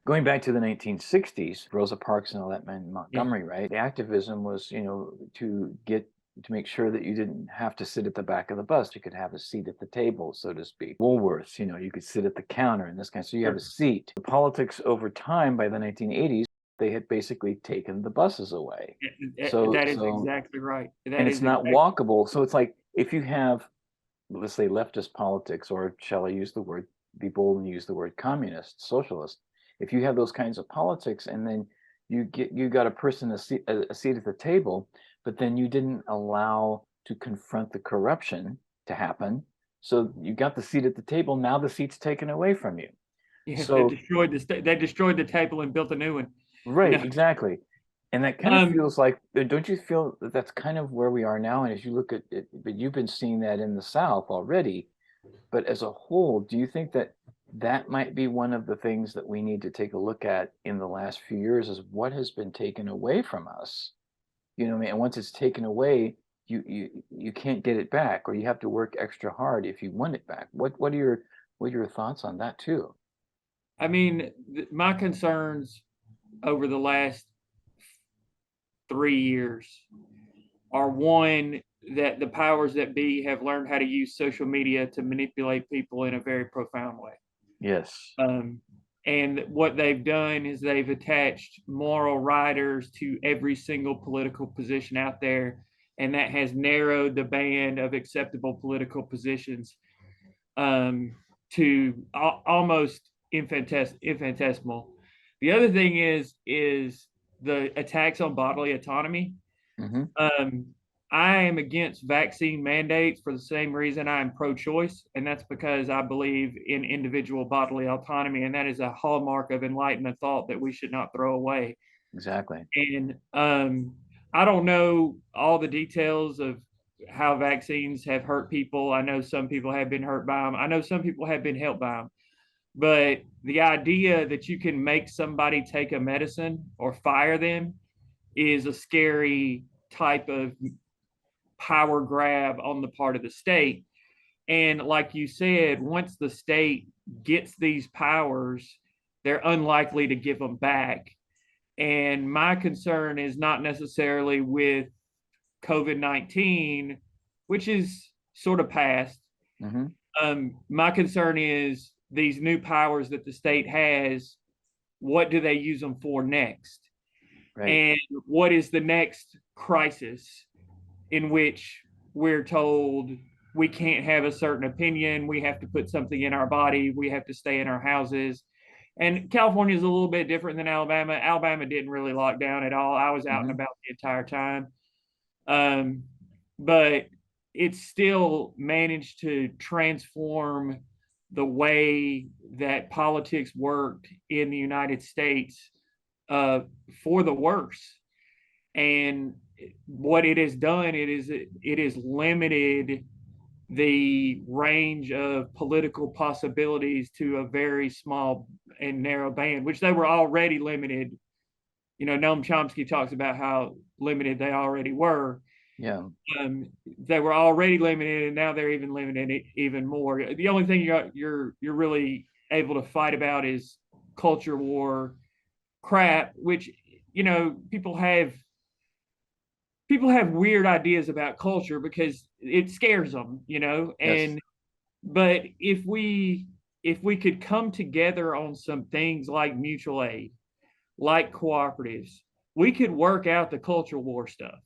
Going back to the 1960s, Rosa Parks and all that in Yeah. Montgomery, right? The activism was, to make sure that you didn't have to sit at the back of the bus. You could have a seat at the table, so to speak. Woolworths, you could sit at the counter and this kind of, so you have a Sure. seat. The politics over time, by the 1980s, they had basically taken the buses away. So, That is so, exactly right. and That it's is not exactly. walkable. So it's like if you have, let's say, leftist politics, or shall I use the word, be bold and use the word communist, socialist. If you have those kinds of politics, and then you got a person a seat at the table, but then you didn't allow to confront the corruption to happen. So you got the seat at the table. Now the seat's taken away from you. Yeah, So they destroyed the table and built a new one. You right, know. exactly. And that kind of Um, feels like, don't you feel that that's kind of where we are now? And as you look at it, but you've been seeing that in the South already. But as a whole, do you think that that might be one of the things that we need to take a look at in the last few years, is what has been taken away from us? You know what I mean? And once it's taken away, you can't get it back, or you have to work extra hard if you want it back. What are your thoughts on that too? I mean, my concerns over the last 3 years are one, that the powers that be have learned how to use social media to manipulate people in a very profound way. Yes. Um, and what they've done is they've attached moral riders to every single political position out there, and that has narrowed the band of acceptable political positions um, to almost infinitesimal. The other thing is the attacks on bodily autonomy. Hmm. Um, I am against vaccine mandates for the same reason I am pro-choice, and that's because I believe in individual bodily autonomy, and that is a hallmark of enlightenment thought that we should not throw away. Exactly. And I don't know all the details of how vaccines have hurt people. I know some people have been hurt by them. I know some people have been helped by them. But the idea that you can make somebody take a medicine or fire them is a scary type of power grab on the part of the state. And like you said, once the state gets these powers, they're unlikely to give them back. And my concern is not necessarily with COVID-19, which is sort of past. Hmm. My concern is these new powers that the state has. What do they use them for next? Right. And what is the next crisis in which we're told we can't have a certain opinion, we have to put something in our body, we have to stay in our houses? And California is a little bit different than Alabama. Alabama didn't really lock down at all. I was out and Hmm. about the entire time. Um, but it still managed to transform the way that politics worked in the United States uh, for the worse. And what it has done, it is limited the range of political possibilities to a very small and narrow band, which they were already limited. Noam Chomsky talks about how limited they already were. Yeah. They were already limited, and now they're even limited even more. The only thing you're really able to fight about is culture war crap, which people have weird ideas about culture because it scares them, Yes. and but if we could come together on some things like mutual aid, like cooperatives, we could work out the culture war stuff.